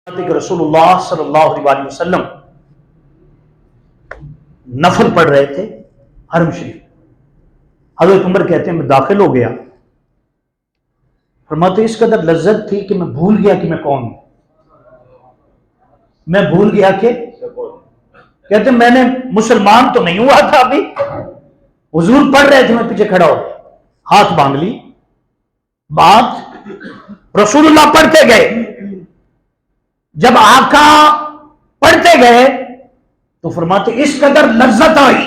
کہ رسول اللہ صلی اللہ علیہ وسلم نفل پڑھ رہے تھے حرم شریف. حضرت عمر کہتے ہیں میں داخل ہو گیا. فرماتے اس قدر لذت تھی کہ میں بھول گیا کہ میں کون ہوں. میں بھول گیا کہ کہتے ہیں میں نے مسلمان تو نہیں ہوا تھا ابھی, حضور پڑھ رہے تھے, میں پیچھے کھڑا ہو گیا, ہاتھ باندھ لی. بات رسول اللہ پڑھتے گئے. جب آقا پڑھتے گئے تو فرماتے اس قدر لذت آئی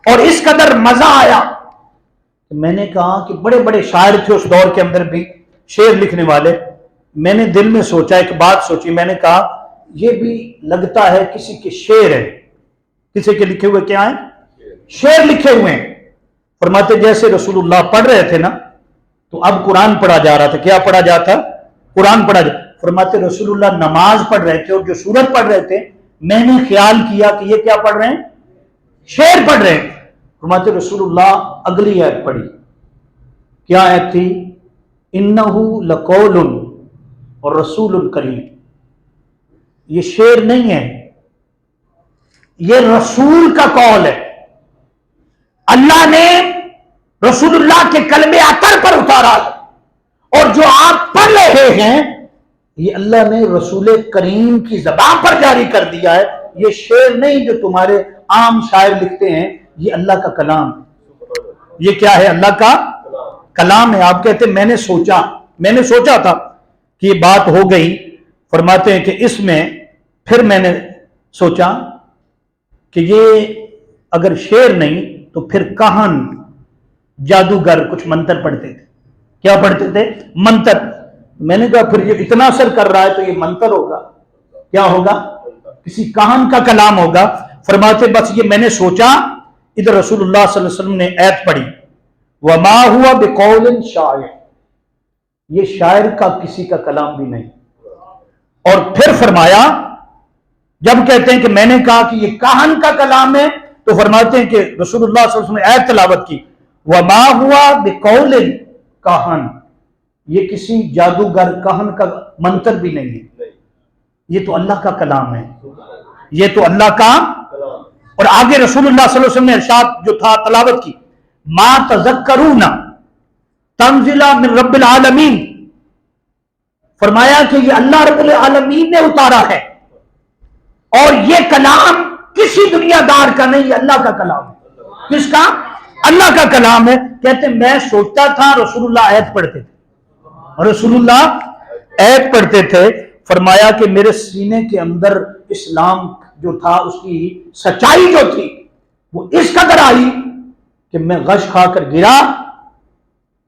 اور اس قدر مزہ آیا کہ میں نے کہا کہ بڑے بڑے شاعر تھے اس دور کے اندر بھی, شعر لکھنے والے. میں نے دل میں سوچا, ایک بات سوچی, میں نے کہا یہ بھی لگتا ہے کسی کے شعر ہے. کسی کے لکھے ہوئے کیا ہیں؟ شعر لکھے ہوئے ہیں. فرماتے جیسے رسول اللہ پڑھ رہے تھے نا تو اب قرآن پڑھا جا رہا تھا. کیا پڑھا جاتا؟ قرآن پڑھا جاتا. فرماتے رسول اللہ نماز پڑھ رہے تھے اور جو سورت پڑھ رہے تھے میں نے خیال کیا کہ یہ کیا پڑھ رہے ہیں؟ شعر پڑھ رہے ہیں. فرماتے رسول اللہ اگلی آیت پڑھی. کیا آیت تھی؟ انہو لقول اور رسول کریم. یہ شعر نہیں ہے, یہ رسول کا قول ہے. اللہ نے رسول اللہ کے کلمے اطہر پر اتارا اور جو آپ پڑھ رہے ہیں یہ اللہ نے رسول کریم کی زبان پر جاری کر دیا ہے. یہ شعر نہیں جو تمہارے عام شاعر لکھتے ہیں, یہ اللہ کا کلام ہے. یہ کیا ہے؟ اللہ کا کلام ہے. آپ کہتے ہیں میں نے سوچا تھا کہ یہ بات ہو گئی. فرماتے ہیں کہ اس میں پھر میں نے سوچا کہ یہ اگر شعر نہیں تو پھر کہن جادوگر کچھ منتر پڑھتے تھے. کیا پڑھتے تھے؟ منتر. میں نے کہا پھر یہ اتنا اثر کر رہا ہے تو یہ منتر ہوگا. کیا ہوگا؟ کسی کہن کا کلام ہوگا. فرماتے بس یہ میں نے سوچا. ادھر رسول اللہ صلی اللہ علیہ وسلم نے آیت پڑھی وما ہوا بقول شاعر. یہ شاعر کا کسی کا کلام بھی نہیں. اور پھر فرمایا جب کہتے ہیں کہ میں نے کہا کہ یہ کہن کا کلام ہے تو فرماتے ہیں کہ رسول اللہ صلی اللہ علیہ وسلم نے آیت تلاوت کی وما ہوا بقول کہن. یہ کسی جادوگر کہن کا منتر بھی نہیں ہے, یہ تو اللہ کا کلام ہے. یہ تو اللہ کا. اور آگے رسول اللہ صلی اللہ علیہ وسلم نے ارشاد جو تھا تلاوت کی ما تذکرون تنزلا من رب العالمین. فرمایا کہ یہ اللہ رب العالمین نے اتارا ہے اور یہ کلام کسی دنیا دار کا نہیں, یہ اللہ کا کلام ہے. کس کا؟ اللہ کا کلام ہے. کہتے ہیں میں سوچتا تھا رسول اللہ آیت پڑھتے تھے, رسول اللہ آیت پڑھتے تھے. فرمایا کہ میرے سینے کے اندر اسلام جو تھا اس کی سچائی جو تھی وہ اس قدر آئی کہ میں غش کھا کر گرا.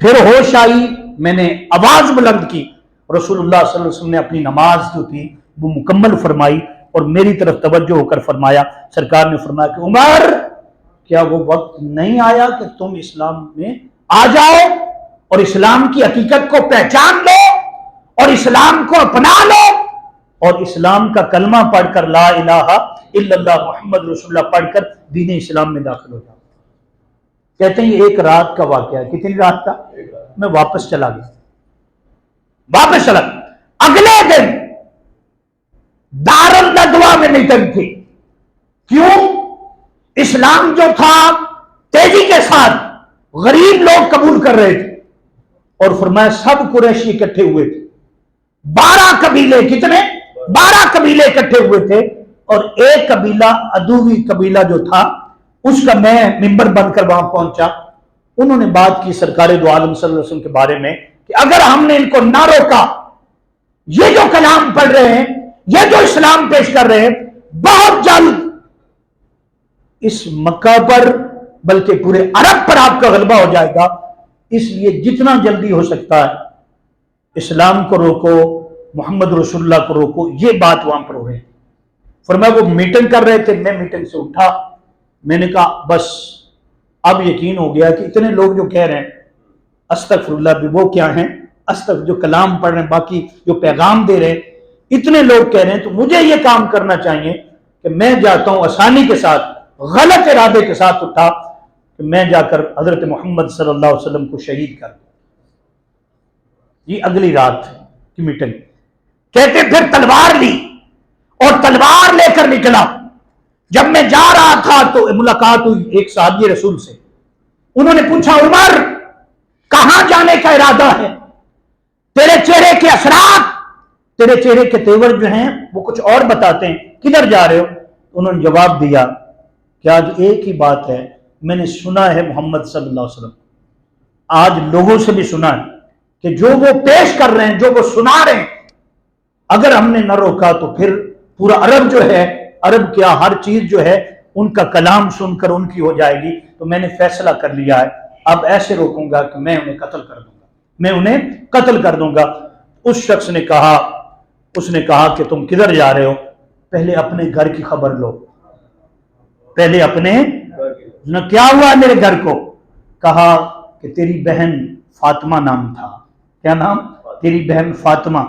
پھر ہوش آئی, میں نے آواز بلند کی. رسول اللہ صلی اللہ علیہ وسلم نے اپنی نماز جو تھی وہ مکمل فرمائی اور میری طرف توجہ ہو کر فرمایا. سرکار نے فرمایا کہ عمر کیا وہ وقت نہیں آیا کہ تم اسلام میں آ جاؤ اور اسلام کی حقیقت کو پہچان لو اور اسلام کو اپنا لو اور اسلام کا کلمہ پڑھ کر لا الہ الا اللہ محمد رسول اللہ پڑھ کر دین اسلام میں داخل ہو جاؤ. کہتے ہیں یہ ایک رات کا واقعہ ہے. کتنی رات کا؟ میں واپس چلا گیا. اگلے دن دار الندوہ میں میٹنگ تھی. کیوں؟ اسلام جو تھا تیزی کے ساتھ غریب لوگ قبول کر رہے تھے اور فرمایا سب قریشی اکٹھے ہوئے تھے. 12 قبیلے. کتنے؟ 12 قبیلے اکٹھے ہوئے تھے اور ایک قبیلہ عدوی قبیلہ جو تھا اس کا میں ممبر بن کر وہاں پہنچا. انہوں نے بات کی سرکار دو عالم صلی اللہ علیہ وسلم کے بارے میں کہ اگر ہم نے ان کو نہ روکا, یہ جو کلام پڑھ رہے ہیں, یہ جو اسلام پیش کر رہے ہیں, بہت جلد اس مکہ پر بلکہ پورے عرب پر آپ کا غلبہ ہو جائے گا. اس لیے جتنا جلدی ہو سکتا ہے اسلام کو روکو, محمد رسول اللہ کو روکو. یہ بات وہاں پر ہو رہی. فرمایا وہ میٹنگ کر رہے تھے, میں میٹنگ سے اٹھا. میں نے کہا بس اب یقین ہو گیا کہ اتنے لوگ جو کہہ رہے ہیں استغفر اللہ بھی وہ کیا ہیں, استغفر جو کلام پڑھ رہے ہیں, باقی جو پیغام دے رہے ہیں, اتنے لوگ کہہ رہے ہیں تو مجھے یہ کام کرنا چاہیے کہ میں جاتا ہوں آسانی کے ساتھ, غلط ارادے کے ساتھ اٹھا کہ میں جا کر حضرت محمد صلی اللہ علیہ وسلم کو شہید کر دوں. یہ اگلی رات کی میٹنگ. کہتے پھر تلوار لی اور تلوار لے کر نکلا. جب میں جا رہا تھا تو ملاقات ہوئی ایک صحابی رسول سے. انہوں نے پوچھا عمر کہاں جانے کا ارادہ ہے؟ تیرے چہرے کے اثرات، تیرے چہرے کے تیور جو ہیں وہ کچھ اور بتاتے ہیں، کدھر جا رہے ہو؟ انہوں نے جواب دیا کہ آج ایک ہی بات ہے، میں نے سنا ہے محمد صلی اللہ علیہ وسلم، آج لوگوں سے بھی سنا ہے کہ جو وہ پیش کر رہے ہیں، جو وہ سنا رہے ہیں، اگر ہم نے نہ روکا تو پھر پورا عرب جو ہے، عرب کیا ہر چیز جو ہے ان کا کلام سن کر ان کی ہو جائے گی. تو میں نے فیصلہ کر لیا ہے اب ایسے روکوں گا کہ میں انہیں قتل کر دوں گا، میں انہیں قتل کر دوں گا. اس شخص نے کہا، اس نے کہا کہ تم کدھر جا رہے ہو؟ پہلے اپنے گھر کی خبر لو، پہلے اپنے نہ کیا ہوا میرے گھر کو؟ کہا کہ تیری بہن فاطمہ نام تھا. کیا نام؟ تیری بہن فاطمہ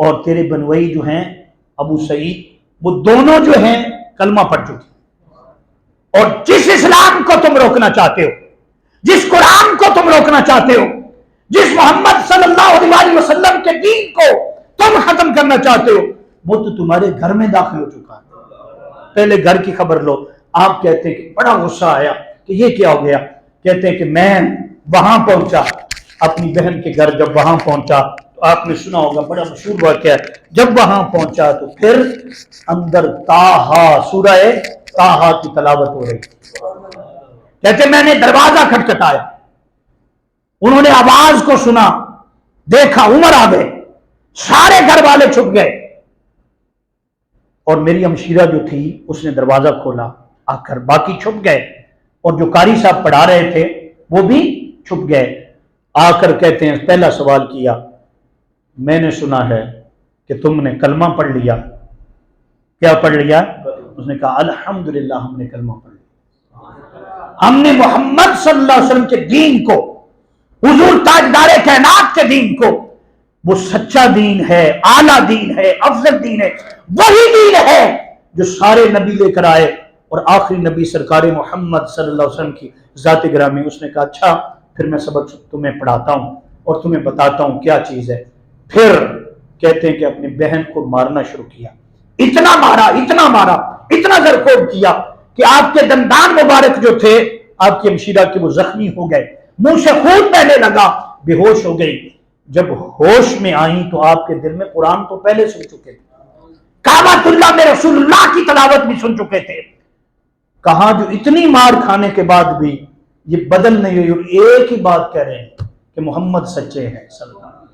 اور تیرے بنوئی جو ہیں ابو سعید، وہ دونوں جو ہیں کلمہ پڑھ چکی. اور جس اسلام کو تم روکنا چاہتے ہو، جس قرآن کو تم روکنا چاہتے ہو، جس محمد صلی اللہ علیہ وسلم کے دین کو تم ختم کرنا چاہتے ہو، وہ تو تمہارے گھر میں داخل ہو چکا ہے. پہلے گھر کی خبر لو. آپ کہتے ہیں کہ بڑا غصہ آیا کہ یہ کیا ہو گیا؟ کہتے ہیں کہ میں وہاں پہنچا اپنی بہن کے گھر. جب وہاں پہنچا تو آپ نے سنا ہوگا بڑا مشہور واقعہ ہے، جب وہاں پہنچا تو پھر اندر تاہا، سورہ تاہا کی تلاوت ہو رہی. کہتے میں نے دروازہ کھٹکھٹایا، انہوں نے آواز کو سنا، دیکھا عمر آ گئے، سارے گھر والے چھپ گئے اور میری ہمشیرہ جو تھی اس نے دروازہ کھولا آ کر، باقی چھپ گئے اور جو قاری صاحب پڑھا رہے تھے وہ بھی چھپ گئے. آ کر کہتے ہیں پہلا سوال کیا، میں نے سنا ہے کہ تم نے کلمہ پڑھ لیا. کیا پڑھ لیا؟ اس نے کہا الحمدللہ ہم نے کلمہ پڑھ لیا، ہم نے محمد صلی اللہ علیہ وسلم کے دین کو، حضور تاجدار کائنات کے دین کو، وہ سچا دین ہے، اعلیٰ دین ہے، افضل دین ہے، وہی دین ہے جو سارے نبی لے کر آئے اور آخری نبی سرکار محمد صلی اللہ علیہ وسلم کی ذات گرامی. اس نے کہا اچھا پھر میں سبق تمہیں پڑھاتا ہوں اور تمہیں بتاتا ہوں کیا چیز ہے. پھر کہتے ہیں کہ اپنی بہن کو مارنا شروع کیا، اتنا مارا، اتنا مارا، اتنا زرکوب کیا کہ آپ کے دندان مبارک جو تھے آپ کی ہمشیرہ کے وہ زخمی ہو گئے، منہ سے خون بہنے لگا، بے ہوش ہو گئی. جب ہوش میں آئیں تو آپ کے دل میں قرآن تو پہلے سن چکے تھے، کعبۃ اللہ میں رسول اللہ کی تلاوت بھی سن چکے تھے. کہاں جو اتنی مار کھانے کے بعد بھی یہ بدل نہیں ہوئی اور ایک ہی بات کہہ رہے ہیں کہ محمد سچے ہیں، صلی اللہ علیہ وسلم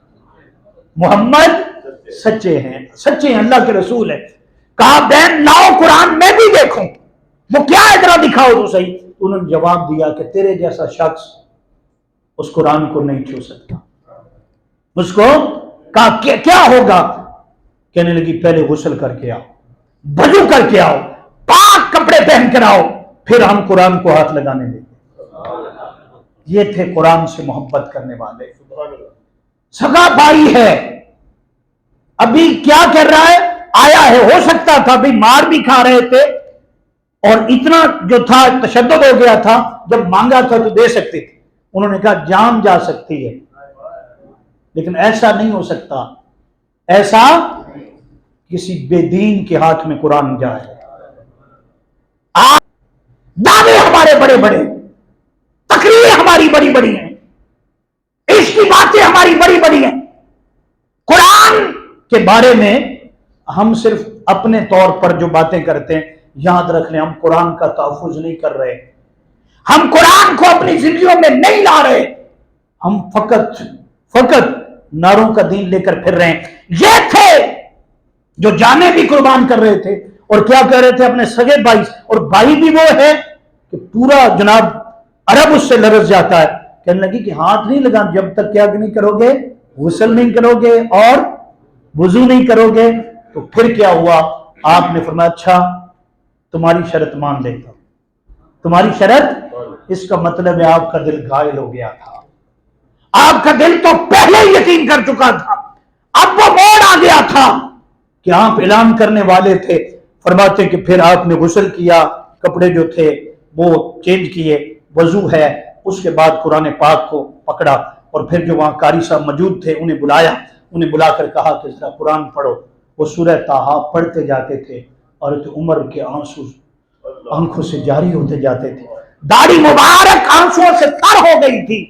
محمد سچے ہیں، سچے ہیں، اللہ کے رسول ہیں. کہا بہن لاؤ قرآن میں بھی دیکھوں، وہ کیا ہے ذرا دکھاؤ تو صحیح. انہوں نے جواب دیا کہ تیرے جیسا شخص اس قرآن کو نہیں چھو سکتا. اس کو کہا کیا ہوگا؟ کہنے لگی پہلے غسل کر کے آؤ، وضو کر کے آؤ، پاک کپڑے پہن کر آؤ، پھر ہم قرآن کو ہاتھ لگانے دیں. یہ تھے قرآن سے محبت کرنے والے. سگا بھائی ہے، ابھی کیا کر رہا ہے؟ آیا ہے، ہو سکتا تھا بھی مار بھی کھا رہے تھے اور اتنا جو تھا تشدد ہو گیا تھا، جب مانگا تھا تو دے سکتے تھے. انہوں نے کہا جان جا سکتی ہے لیکن ایسا نہیں ہو سکتا، ایسا کسی بے دین کے ہاتھ میں قرآن جائے. دعوے ہمارے بڑے بڑے، تقریریں ہماری بڑی بڑی ہیں، عشق کی باتیں ہماری بڑی بڑی ہیں. قرآن کے بارے میں ہم صرف اپنے طور پر جو باتیں کرتے ہیں، یاد رکھ لیں ہم قرآن کا تحفظ نہیں کر رہے، ہم قرآن کو اپنی زندگیوں میں نہیں لا رہے، ہم فقط نعروں کا دین لے کر پھر رہے ہیں. یہ تھے جو جانیں بھی قربان کر رہے تھے اور کیا کہہ رہے تھے اپنے سگے بھائی، اور بھائی بھی وہ ہے کہ پورا جناب عرب اس سے لرز جاتا ہے. کہنے لگی کہ ہاتھ نہیں لگا جب تک کیا نہیں کرو گے، غسل نہیں کرو گے اور وضو نہیں کرو گے. تو پھر کیا ہوا؟ آپ نے فرمایا اچھا تمہاری شرط مان لیتا ہوں. تمہاری شرط، اس کا مطلب ہے آپ کا دل گھائل ہو گیا تھا، آپ کا دل تو پہلے ہی یقین کر چکا تھا، اب وہ موڑ آ گیا تھا کہ آپ اعلان کرنے والے تھے. فرماتے کہ پھر آپ نے غسل کیا، کپڑے جو تھے وہ چینج کیے، وضو ہے، اس کے بعد قرآن پاک کو پکڑا اور پھر جو وہاں قاری صاحب موجود تھے انہیں بلایا انہیں بلا کر کہا کہ ذرا قرآن پڑھو. وہ سورہ طٰہٰ پڑھتے جاتے تھے. حضرت عمر کے آنسو آنکھوں سے جاری ہوتے جاتے تھے. داڑھی مبارک آنسوؤں سے تر ہو گئی تھی.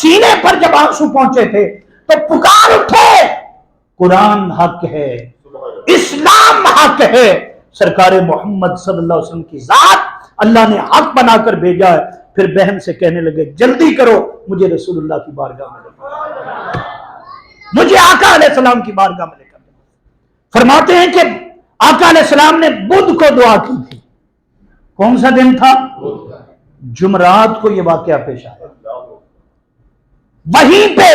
سینے پر جب آنسو پہنچے تھے تو پکار اٹھے, قرآن حق ہے, اسلام حق ہے, سرکار محمد صلی اللہ علیہ وسلم کی ذات اللہ نے حق بنا کر بھیجا ہے. پھر بہن سے کہنے لگے جلدی کرو, مجھے رسول اللہ کی بارگاہ میں لے کر, مجھے آقا علیہ السلام کی بارگاہ میں لے کر. فرماتے ہیں کہ آقا علیہ السلام نے بدھ کو دعا کی تھی. کون سا دن تھا؟ جمعرات کو یہ واقعہ پیش آیا. وہیں پہ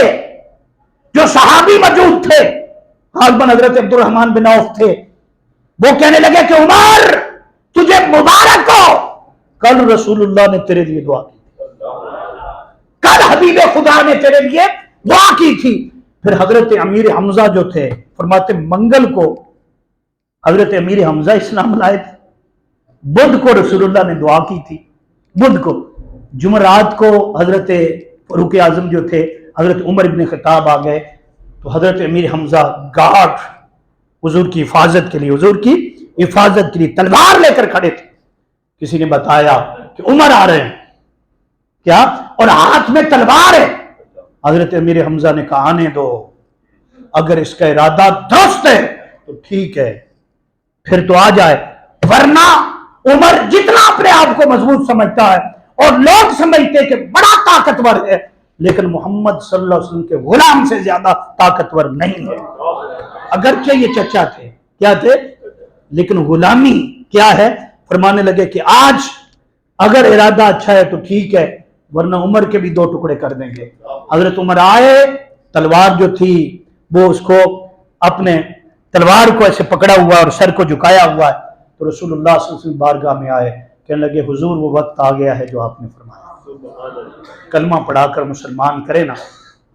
جو صحابی موجود تھے, غالباً حضرت عبد الرحمن بن عوف تھے, وہ کہنے لگے کہ عمر تجھے مبارک ہو, کل رسول اللہ نے تیرے لیے دعا کی تھی, کل حبیب خدا نے تیرے لیے دعا کی تھی. پھر حضرت امیر حمزہ جو تھے فرماتے منگل کو حضرت امیر حمزہ اسلام لائے تھے, بدھ کو رسول اللہ نے دعا کی تھی, بدھ کو. جمعرات کو حضرت فاروق اعظم جو تھے حضرت عمر بن خطاب آ گئے تو حضرت امیر حمزہ گارڈ حضور کی حفاظت کے لیے, حضور کی حفاظت کے لیے تلوار لے کر کھڑے تھے. کسی نے بتایا کہ عمر آ رہے ہیں کیا, اور ہاتھ میں تلوار ہے. حضرت امیر حمزہ نے کہا آنے دو, اگر اس کا ارادہ درست ہے تو ٹھیک ہے, پھر تو آ جائے, ورنہ عمر جتنا اپنے آپ کو مضبوط سمجھتا ہے اور لوگ سمجھتے کہ بڑا طاقتور ہے, لیکن محمد صلی اللہ علیہ وسلم کے غلام سے زیادہ طاقتور نہیں ہے. اگرچہ یہ چچا تھے, کیا تھے, لیکن غلامی کیا ہے. فرمانے لگے کہ آج اگر ارادہ اچھا ہے تو ٹھیک ہے, ورنہ عمر کے بھی 2 ٹکڑے کر دیں گے. حضرت عمر آئے, تلوار جو تھی وہ اس کو اپنے تلوار کو ایسے پکڑا ہوا اور سر کو جھکایا ہوا ہے, تو رسول اللہ صلی اللہ علیہ وسلم بارگاہ میں آئے, کہنے لگے حضور وہ وقت آ گیا ہے جو آپ نے فرمایا, کلمہ پڑھا کر مسلمان کرے نا.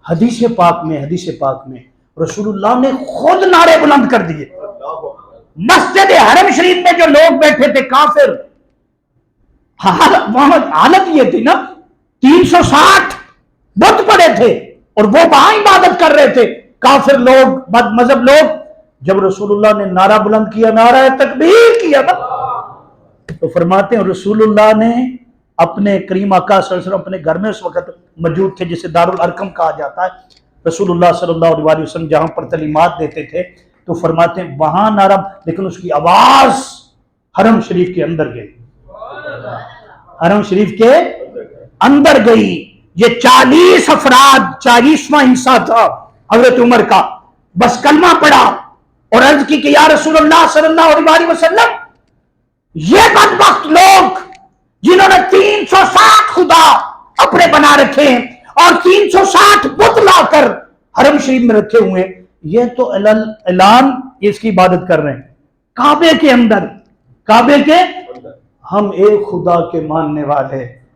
حدیث پاک میں رسول اللہ نے خود نعرے بلند کر دیے. مسجد حرم شریف میں جو لوگ بیٹھے تھے کافر, وہاں حالت یہ تھی نا 360 بت پڑے تھے اور وہ وہاں عبادت کر رہے تھے, کافر لوگ, بد مذہب لوگ. جب رسول اللہ نے نعرہ بلند کیا, نعرہ تکبیر کیا نا, تو فرماتے ہیں رسول اللہ نے اپنے کریم آقا صلی اللہ علیہ وسلم اپنے گھر میں اس وقت موجود تھے جسے دارالارقم کہا جاتا ہے. رسول اللہ صلی اللہ علیہ وسلم جہاں پر تعلیمات دیتے تھے تو فرماتے ہیں وہاں نعرہ, لیکن اس کی آواز حرم شریف کے اندر گئی, حرم شریف کے اندر گئی. یہ 40 افراد, 40واں حصہ تھا حضرت عمر کا, بس کلمہ پڑھا اور عرض کی کہ یا رسول اللہ صلی اللہ علیہ وسلم, یہ بدبخت لوگ جنہوں نے 360 خدا اپنے بنا رکھے ہیں اور 360 بت لا کر حرم شریف میں رکھے ہوئے, یہ تو اعلان اس کی عبادت کر رہے ہیں کعبے کے اندر, کعبے کے, ہم ایک خدا کے ماننے والے